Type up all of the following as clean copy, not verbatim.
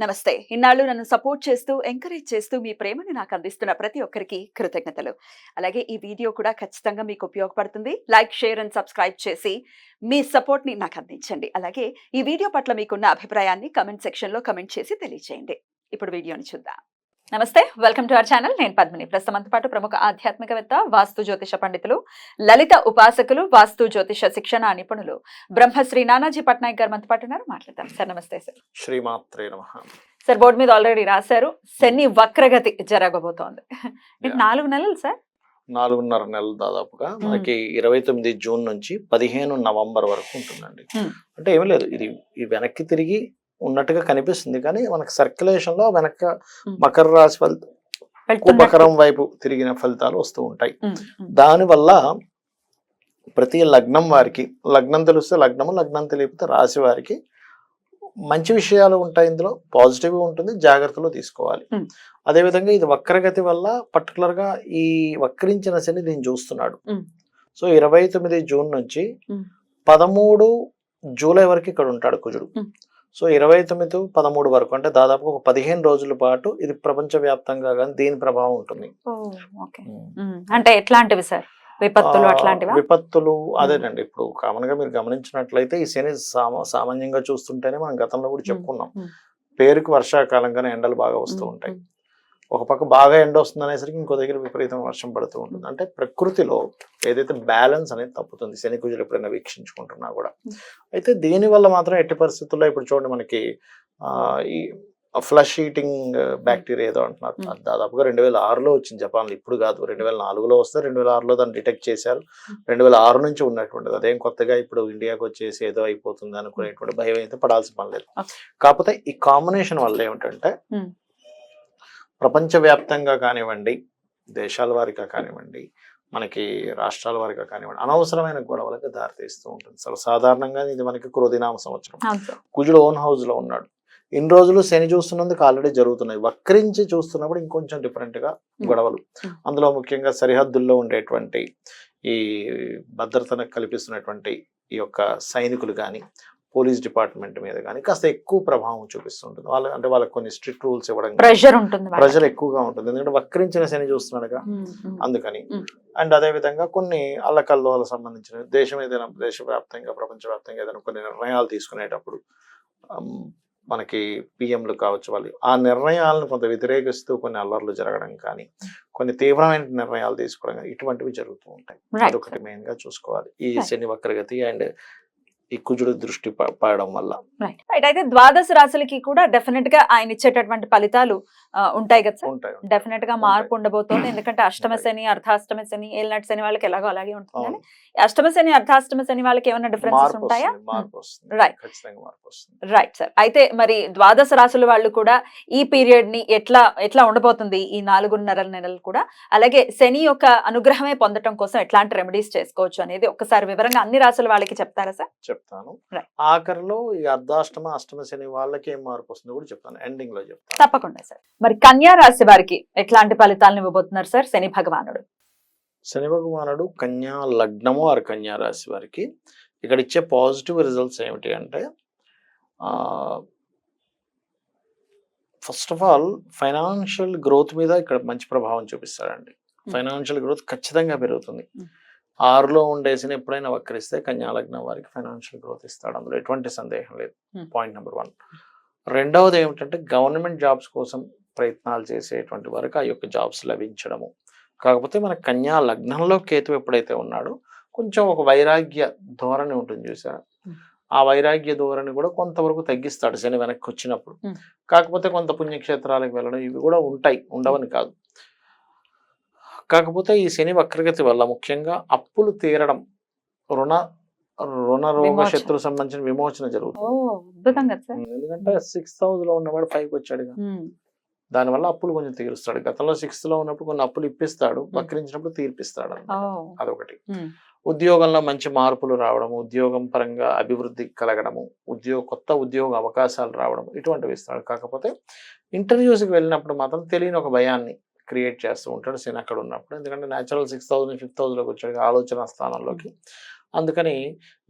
నమస్తే. ఇన్నాళ్ళు నన్ను సపోర్ట్ చేస్తూ, ఎంకరేజ్ చేస్తూ మీ ప్రేమని నాకు అందిస్తున్న ప్రతి ఒక్కరికి కృతజ్ఞతలు. అలాగే ఈ వీడియో కూడా ఖచ్చితంగా మీకు ఉపయోగపడుతుంది. లైక్, షేర్ అండ్ సబ్స్క్రైబ్ చేసి మీ సపోర్ట్‌ని నాకు అందించండి. అలాగే ఈ వీడియో పట్ల మీకున్న అభిప్రాయాన్ని కామెంట్ సెక్షన్‌లో కామెంట్ చేసి తెలియజేయండి. ఇప్పుడు వీడియోని చూద్దాం. నమస్తే, వెల్కమ్ టు అవర్ ఛానల్. నేను పద్మిని. ప్రస్తుతంతో పాటు ప్రముఖ ఆధ్యాత్మికవేత్త, వాస్తు జ్యోతిష పండితులు, లలిత ఉపాసకులు, వాస్తు జ్యోతిష శిక్షణ నిపుణులు బ్రహ్మశ్రీ నానాజీ పట్నాయక్ గారు మనతో పాటు ఉన్నారు. మాట్లాడతాం సార్. నమస్తే సార్. శ్రీమాత్రే నమః. సార్, బోర్డు మీద ఆల్రెడీ రాశారు, శని వక్రగతి జరగబోతోంది. 4 నెలలు సార్, 4.5 నెలలు దాదాపుగా మనకి 29 జూన్ నుంచి 15 నవంబర్ వరకు ఉంటుందండి. అంటే ఏమీ లేదు, ఇది వెనక్కి తిరిగి ఉన్నట్టుగా కనిపిస్తుంది, కానీ మనకి సర్క్యులేషన్ లో వెనక మకర రాశి మకరం వైపు తిరిగిన ఫలితాలు వస్తూ ఉంటాయి. దానివల్ల ప్రతి లగ్నం వారికి, లగ్నం తెలిస్తే లగ్నము, లగ్నం తెలియకపోతే రాశి వారికి మంచి విషయాలు ఉంటాయి. ఇందులో పాజిటివ్ ఉంటుంది, జాగ్రత్తలు తీసుకోవాలి. అదేవిధంగా ఇది వక్రగతి వల్ల పర్టికులర్ గా ఈ వక్రించిన శని దీన్ని చూస్తున్నాడు. సో 29 జూన్ నుంచి 13 జూలై వరకు ఇక్కడ ఉంటాడు కుజుడు. సో 29, 13 వరకు, అంటే దాదాపు ఒక 15 రోజుల పాటు ఇది ప్రపంచ వ్యాప్తంగా కానీ దీని ప్రభావం ఉంటుంది. అంటే ఎట్లాంటివి సార్? విపత్తులు అట్లాంటివి? విపత్తులు అదేనండి. ఇప్పుడు కామన్ గా మీరు గమనించినట్లయితే ఈ శని సామాన్యంగా చూస్తుంటేనే మనం గతంలో కూడా చెప్పుకున్నాం, పేరుకి వర్షాకాలంగానే ఎండలు బాగా వస్తూ ఉంటాయి. ఒక పక్క బాగా ఎండ వస్తుంది అనేసరికి ఇంకో దగ్గర విపరీతం వర్షం పడుతూ ఉంటుంది. అంటే ప్రకృతిలో ఏదైతే బ్యాలెన్స్ అనేది తప్పుతుంది శని కుజులు ఎప్పుడైనా వీక్షించుకుంటున్నా కూడా. అయితే దీనివల్ల మాత్రం ఎట్టి పరిస్థితుల్లో ఇప్పుడు చూడండి, మనకి ఈ ఫ్లష్ ఈటింగ్ బ్యాక్టీరియా ఏదో అంటున్నారు, దాదాపుగా 2006లో వచ్చింది జపాన్లో. ఇప్పుడు కాదు, 2004లో వస్తే 2006లో దాన్ని డిటెక్ట్ చేశారు. 2006 నుంచి ఉన్నటువంటిది, అదేం కొత్తగా ఇప్పుడు ఇండియాకి వచ్చేసి ఏదో అయిపోతుంది అనుకునేటువంటి భయం అయితే పడాల్సిన పని లేదు. కాకపోతే ఈ కాంబినేషన్ వల్ల ఏమిటంటే ప్రపంచవ్యాప్తంగా కానివ్వండి, దేశాల వారిగా కానివ్వండి, మనకి రాష్ట్రాల వారిగా కానివ్వండి, అనవసరమైన గొడవలకు దారితీస్తూ ఉంటుంది. సాధారణంగా ఇది మనకి క్రోధినామ సంవత్సరం. కుజుడు ఓన్ హౌస్ లో ఉన్నాడు. ఇన్ని రోజులు శని చూస్తున్నందుకు ఆల్రెడీ జరుగుతున్నాయి. వక్రించి చూస్తున్నప్పుడు ఇంకొంచెం డిఫరెంట్ గా గొడవలు, అందులో ముఖ్యంగా సరిహద్దుల్లో ఉండేటువంటి ఈ భద్రతను కల్పిస్తున్నటువంటి ఈ యొక్క సైనికులు కానీ, పోలీస్ డిపార్ట్మెంట్ మీద కానీ కాస్త ఎక్కువ ప్రభావం చూపిస్తుంటుంది. అంటే వాళ్ళకి కొన్ని స్ట్రిక్ట్ రూల్స్ ఇవ్వడం, ప్రెషర్ ఎక్కువగా ఉంటుంది. ఎందుకంటే వక్రించిన శని చూస్తున్నాడుగా, అందుకని. అండ్ అదే విధంగా కొన్ని అల్లకల్లోలకు సంబంధించిన దేశవ్యాప్తంగా, ప్రపంచవ్యాప్తంగా ఏదైనా కొన్ని నిర్ణయాలు తీసుకునేటప్పుడు మనకి పిఎంలు కావచ్చు, వాళ్ళు ఆ నిర్ణయాలను కొంత వ్యతిరేకిస్తూ కొన్ని అల్లర్లు జరగడం కానీ, కొన్ని తీవ్రమైన నిర్ణయాలు తీసుకోవడం కానీ, ఇటువంటివి జరుగుతూ ఉంటాయి. అదొకటి మెయిన్ గా చూసుకోవాలి ఈ శని వక్రగతి అండ్ ఈ కుజుడు దృష్టి పడడం వల్ల. అయితే ద్వాదశ రాశులకి కూడా డెఫినెట్ గా ఆయన ఇచ్చేటటువంటి ఫలితాలు ఉంటాయి కదా సార్? ఉంటాయి, డెఫినెట్ గా మార్పు ఉండబోతోంది. ఎందుకంటే అష్టమ శని, అర్ధాష్టమ శని, ఏళ్ళనాటి శని వాళ్ళకి ఎలాగో అలాగే ఉంటుంది, కానీ అష్టమ శని, అర్ధాష్టమ శని వాళ్ళకి ఏమైనా డిఫరెన్సెస్ ఉంటాయా? Right sir. అయితే మరి ద్వాదశ రాశుల వాళ్ళు కూడా ఈ పీరియడ్ ని ఎట్లా ఉండబోతుంది ఈ 4.5 నెలలు కూడా, అలాగే శని యొక్క అనుగ్రహమే పొందడం కోసం ఎట్లాంటి రెమెడీస్ చేసుకోవచ్చు అనేది ఒక్కసారి వివరంగా అన్ని రాశుల వాళ్ళకి చెప్తారా సార్? చెప్తాను. ఆఖరిలో ఈ అర్ధాష్టమ, అష్టమ శని వాళ్ళకి ఏం మార్పు వస్తుందో కూడా చెప్తాను, ఎండింగ్ లో చెప్తాను. తప్పకుండా సార్. మరి కన్యా రాశి వారికి ఎట్లాంటి ఫలితాలను ఇవ్వబోతున్నారు సార్ శని భగవానుడు? శని భగవానుడు కన్యా లగ్నము ఆరు కన్యా రాశి వారికి ఇక్కడ ఇచ్చే పాజిటివ్ రిజల్ట్స్ ఏమిటి అంటే, first of all financial growth మీద ఇక్కడ మంచి ప్రభావం చూపిస్తాడండి. ఫైనాన్షియల్ గ్రోత్ ఖచ్చితంగా పెరుగుతుంది. 6లో ఉండేసిన ఎప్పుడైనా వక్రిస్తే కన్యా లగ్నం వారికి ఫైనాన్షియల్ గ్రోత్ ఇస్తాడు, అందులో ఎటువంటి సందేహం లేదు. Point number 1. రెండవది ఏమిటంటే, గవర్నమెంట్ జాబ్స్ కోసం ప్రయత్నాలు చేసేటువంటి వారికి ఆ యొక్క జాబ్స్ లభించడము. కాకపోతే మన కన్యా లగ్నంలో కేతు ఎప్పుడైతే ఉన్నాడో కొంచెం ఒక వైరాగ్య ధోరణి ఉంటుంది చూసారా, ఆ వైరాగ్య ధోరణి కూడా కొంతవరకు తగ్గిస్తాడు శని వెనక్కి వచ్చినప్పుడు. కాకపోతే కొంత పుణ్యక్షేత్రాలకు వెళ్ళడం ఇవి కూడా ఉంటాయి, ఉండవని కాదు. కాకపోతే ఈ శని వక్రగతి వల్ల ముఖ్యంగా అప్పులు తీరడం, రుణ రోగ శత్రు సంబంధించిన విమోచన జరుగుతుంది. ఎందుకంటే 6th house లో ఉన్నవాడు 5కి వచ్చాడుగా, దానివల్ల అప్పులు కొంచెం తీరుస్తాడు. గతంలో 6th లో ఉన్నప్పుడు కొన్ని అప్పులు ఇప్పిస్తాడు, వక్రించినప్పుడు తీర్పిస్తాడు. అదొకటి. ఉద్యోగంలో మంచి మార్పులు రావడము, ఉద్యోగం పరంగా అభివృద్ధి కలగడము, కొత్త ఉద్యోగ అవకాశాలు రావడం, ఇటువంటివి ఇస్తాడు. కాకపోతే ఇంటర్వ్యూస్కి వెళ్ళినప్పుడు మాత్రం తెలియని ఒక భయాన్ని క్రియేట్ చేస్తూ ఉంటాడు శని అక్కడ ఉన్నప్పుడు. ఎందుకంటే న్యాచురల్ 6th house నుంచి 5th house లోకి వచ్చాడు, ఆలోచన స్థానంలోకి. అందుకని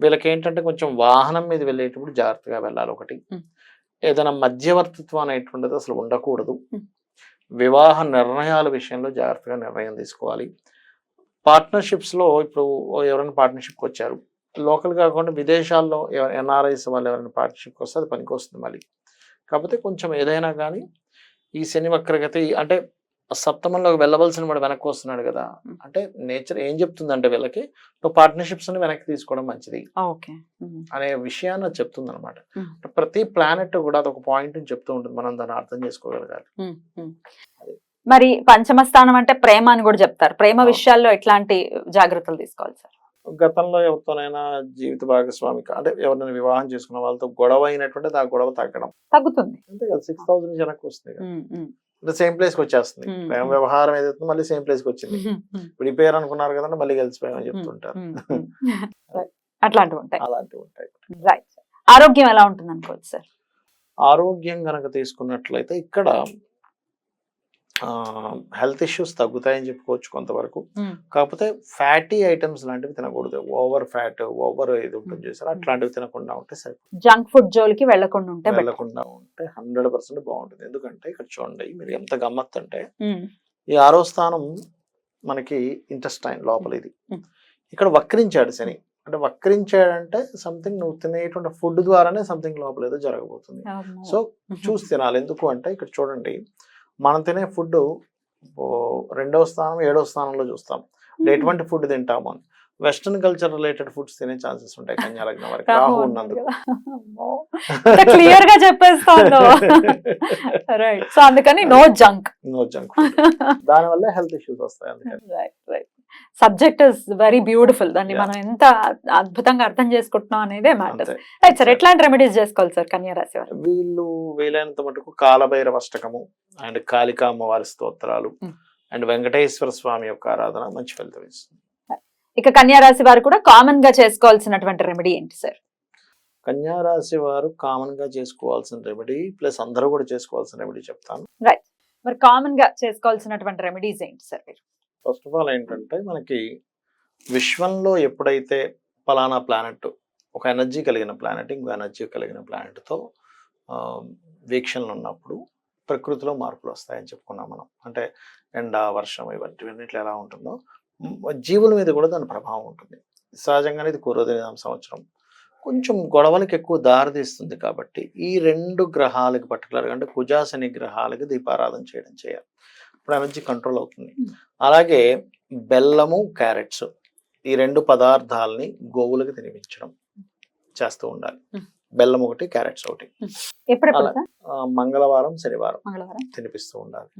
వీళ్ళకి ఏంటంటే కొంచెం వాహనం మీద వెళ్ళేటప్పుడు జాగ్రత్తగా వెళ్ళాలి ఒకటి. ఏదైనా మధ్యవర్తిత్వం అనేటువంటిది అసలు ఉండకూడదు. Hmm. వివాహ నిర్ణయాల విషయంలో జాగ్రత్తగా నిర్ణయం తీసుకోవాలి. పార్ట్నర్షిప్స్లో ఇప్పుడు ఎవరైనా పార్ట్నర్షిప్కి వచ్చారు, లోకల్ కాకుండా విదేశాల్లో ఎన్ఆర్ఐస్ వాళ్ళు ఎవరైనా పార్ట్నర్షిప్కి వస్తే అది పనికి వస్తుంది మళ్ళీ. కాకపోతే కొంచెం ఏదైనా కానీ ఈ శని వక్రగతి అంటే సప్తమంలోకి వెళ్ళవలసిన వాడు వెనక్కి వస్తున్నాడు కదా, అంటే నేచర్ ఏం చెప్తుందంటే వీళ్ళకి నువ్వు పార్ట్నర్షిప్స్ ని వెనక్కి తీసుకోవడం మంచిది అనే విషయాన్ని అది చెప్తుంది అనమాట. ప్రతి ప్లానెట్ కూడా అదొక పాయింట్ చెప్తూ ఉంటుంది, మనం దాన్ని అర్థం చేసుకోగలగాలి. మరి పంచమ స్థానం అంటే ప్రేమ అని కూడా చెప్తారు. ప్రేమ విషయాల్లో ఎట్లాంటి జాగ్రత్తలు తీసుకోవాలి సార్? గతంలో ఎవరితోనైనా జీవిత భాగస్వామికి అంటే ఎవరైనా వివాహం చేసుకున్న వాళ్ళతో గొడవ అయినటువంటి ఆ గొడవ తగ్గుతుంది అంతే కదా. 6,000 వెనక్కి వస్తుంది అంటే సేమ్ ప్లేస్ కి వచ్చేస్తుంది. ప్రేమ వ్యవహారం ఏదైతే మళ్ళీ సేమ్ ప్లేస్ కి వచ్చింది. విడిపోయారు అనుకున్నారు కదంటే మళ్ళీ కలిసిపోయామని చెప్తుంటారు. అట్లాంటివి ఉంటాయి. అలాంటివి ఉంటాయి. రైట్. ఆరోగ్యం ఎలా ఉంటుంది అనుకోవచ్చు సార్? ఆరోగ్యం కనుక తీసుకున్నట్లయితే ఇక్కడ హెల్త్ ఇష్యూస్ తగ్గుతాయని చెప్పుకోవచ్చు కొంతవరకు. కాకపోతే ఫ్యాటీ ఐటమ్స్ లాంటివి తినకూడదు. ఓవర్ ఫ్యాట్, ఓవర్ ఇది ఉంటుంది చేశారు, అట్లాంటివి తినకుండా ఉంటే సరిపోతుంది. జంక్ ఫుడ్ జోలికి వెళ్ళకుండా ఉంటే 100% బాగుంటుంది. ఎందుకంటే ఇక్కడ చూడండి మీరు ఎంత గమ్మత్తు అంటే ఈ 6వ స్థానం మనకి ఇంటెస్టైన్ లోపల ఇది. ఇక్కడ వక్రించాడు శని. అంటే వక్రించాడంటే సంథింగ్ నువ్వు తినేటువంటి ఫుడ్ ద్వారానే సంథింగ్ లోపల ఏదో జరగబోతుంది. సో చూసి తినాలి. ఎందుకు అంటే ఇక్కడ చూడండి మనం తినే ఫుడ్ 2వ స్థానం 7వ స్థానంలో చూస్తాం. ఎటువంటి ఫుడ్ తింటాము అని. వెస్టర్న్ కల్చర్ రిలేటెడ్ ఫుడ్స్ తినే ఛాన్సెస్ ఉంటాయి కన్యా లగ్నం వరకు రాహు ఉన్నందుకు. క్లియర్ గా చెప్పేస్తాను. రైట్. సో అందుకని నో జంక్ దాని వల్ల హెల్త్ ఇష్యూస్ వస్తాయి. అందుకని సబ్జెక్ట్ ఇస్ వెరీ బ్యూటిఫుల్. దాన్ని మనం ఎంత అద్భుతంగా అర్థం చేసుకుంటున్నాం అనేదే మ్యాటర్. రైట్ సార్, ఎట్లాంటి రెమెడీస్ చేసుకోవాలి సార్ కన్యా రాశి వారు? వీళ్ళు వీలైనంత మటుకు కాలభైరవ అష్టకము అండ్ కాళికా అమ్మవారి స్తోత్రాలు అండ్ వెంకటేశ్వర స్వామి యొక్క ఆరాధన మంచి ఫలితం ఇస్తుంది. ఇక కన్యా రాశి వారు కూడా కామన్ గా చేసుకోవాల్సినటువంటి రెమెడీ ఏంటి సార్? కన్యా రాశి వారు కామన్ గా చేసుకోవాల్సిన రెమెడీ ప్లస్ అందరూ కూడా చేసుకోవాల్సిన రెమెడీ చెప్తాను. రైట్. మరి కామన్ గా చేసుకోవాల్సినటువంటి రెమెడీస్ ఏంటి సార్? ఫస్ట్ ఆఫ్ ఆల్ ఏంటంటే మనకి విశ్వంలో ఎప్పుడైతే పలానా ప్లానెట్ ఒక ఎనర్జీ కలిగిన ప్లానెట్ ఇంకో ఎనర్జీ కలిగిన ప్లానెట్తో వీక్షణలు ఉన్నప్పుడు ప్రకృతిలో మార్పులు వస్తాయని చెప్పుకున్నాం మనం. అంటే ఎండ వర్షం ఇవన్నిట్లో ఎలా ఉంటుందో జీవుల మీద కూడా దాని ప్రభావం ఉంటుంది. సహజంగానే ఇది క్రోధినామ సంవత్సరం, కొంచెం గొడవలకు ఎక్కువ దారితీస్తుంది. కాబట్టి ఈ 2 గ్రహాలకు పర్టికులర్గా అంటే కుజ శని గ్రహాలకి దీపారాధన చేయాలి. ఇప్పుడు ఎనర్జీ కంట్రోల్ అవుతుంది. అలాగే బెల్లము క్యారెట్స్ ఈ 2 పదార్థాలని గోవులకు తినిపించడం చేస్తూ ఉండాలి. బెల్లం ఒకటి, క్యారెట్స్ ఒకటి. మంగళవారం శనివారం తినిపిస్తూ ఉండాలి.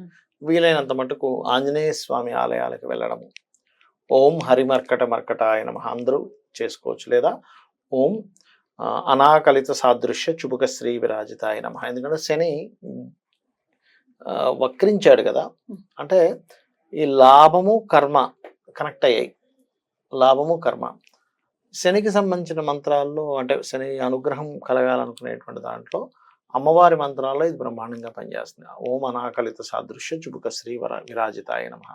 వీలైనంత మటుకు ఆంజనేయ స్వామి ఆలయాలకు వెళ్ళడము. ఓం హరిమర్కటాయ నమః అందరూ చేసుకోవచ్చు. లేదా ఓం అనాకలిత సాదృశ్య చుబుక శ్రీ విరాజితాయ నమః. ఎందుకంటే శని వక్రించాడు కదా, అంటే ఈ లాభము కర్మ కనెక్ట్ అయ్యాయి. లాభము కర్మ శనికి సంబంధించిన మంత్రాల్లో అంటే శని అనుగ్రహం కలగాలనుకునేటువంటి దాంట్లో అమ్మవారి మంత్రాల్లో ఇది బ్రహ్మాండంగా పనిచేస్తుంది. ఓం అనాకలిత సాదృశ్య చుబుక శ్రీ విరాజితాయ నమః.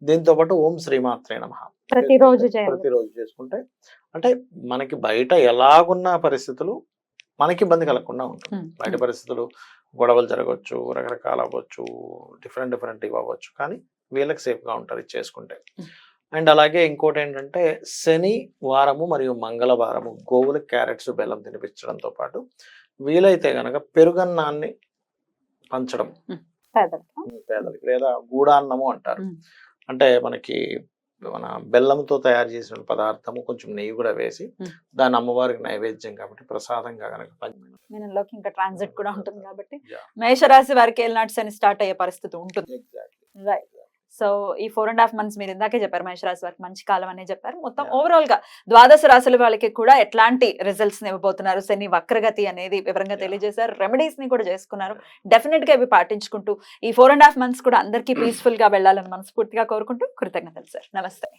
దీంతో పాటు ఓం శ్రీమాత్రే నమః ప్రతిరోజు చేసుకుంటే అంటే మనకి బయట ఎలాగున్న పరిస్థితులు మనకి ఇబ్బంది కలగకుండా ఉంటుంది. బయట పరిస్థితులు గొడవలు జరగవచ్చు, రకరకాల అవ్వచ్చు, డిఫరెంట్ ఇవి అవ్వచ్చు, కానీ వీళ్ళకి సేఫ్గా ఉంటారు ఇది చేసుకుంటే. అండ్ అలాగే ఇంకోటి ఏంటంటే శని వారము మరియు మంగళవారము గోవులకు క్యారెట్స్ బెల్లం తినిపించడంతో పాటు వీలైతే గనక పెరుగన్నాన్ని పంచడం పేదలకి, లేదా గూడాన్నము అంటారు. అంటే మనకి మన బెల్లంతో తయారు చేసిన పదార్థము కొంచెం నెయ్యి కూడా వేసి దాన్ని అమ్మవారికి నైవేద్యం కాబట్టి ప్రసాదంగా కనుక ఇంకా ట్రాన్సిట్ కూడా ఉంటుంది కాబట్టి మేషరాశి వారికి ఏలినాటి శని స్టార్ట్ అయ్యే పరిస్థితి ఉంటుంది. రైట్. సో ఈ 4.5 months మీరు ఇందాకే చెప్పారు మేషరాశి వారికి మంచి కాలం అనే చెప్పారు. మొత్తం ఓవరాల్ గా ద్వాదశ రాశుల వాళ్ళకి కూడా ఎట్లాంటి రిజల్ట్స్ ఇవ్వబోతున్నారు, శని వక్రగతి అనేది వివరంగా తెలియజేశారు. రెమెడీస్ ని కూడా చేసుకున్నారు. డెఫినెట్ గా ఇవి పాటించుకుంటూ ఈ 4.5 months కూడా అందరికీ పీస్ఫుల్ గా వెళ్ళాలని మనస్ఫూర్తిగా కోరుకుంటూ కృతజ్ఞతలు సార్. నమస్తే.